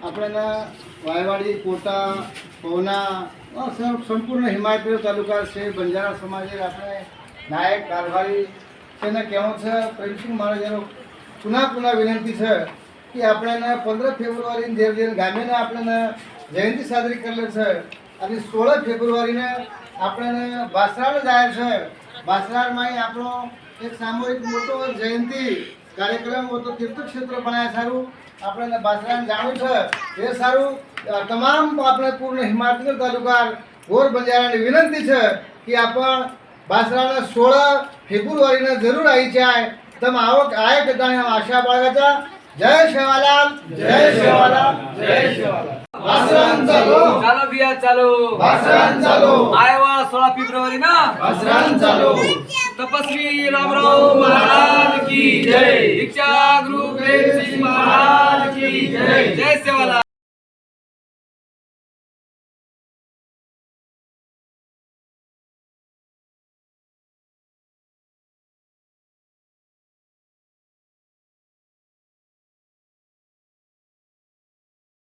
आपल्याला वायवाडी कोटा पवना संपूर्ण हिमायतपुर तालुका से बंजारा समाज अपने नायक कारभारी तेना कहूँ है प्रेमसिंह महाराज पुनः पुनः विनंती है कि अपने 15 फेब्रुवारी देव देव गामे अपने जयंती साजरी करले है और 16 फेब्रुवारी ने अपने बासराळ जाए है बासराळ में आपनो एक सामूहिक मोटो जयंती कार्यक्रम वो तो तीर्थक्षेत्र बनाया सारू अपने बासराळ जाणू है ये सारू तमाम अपने पूर्ण हिमायतनगर तालुका घोर बंजारा विनंती है कि आपण बासराळला 16 फेब्रुवारी जरूर आईचे आहे तम आवक आय कदाने आशा बाळगाचा जय शेवालाल जय शेवालाल जय शेवालाल बासराळ चालो चालो बिया चालो बासराळ चालो आयवा 16 फेब्रुवारी ना बासराळ चालो तपस्वी रामराव महाराज की जय दीक्षा गुरु प्रेम सिंह महाराज की जय जय सेवालाल।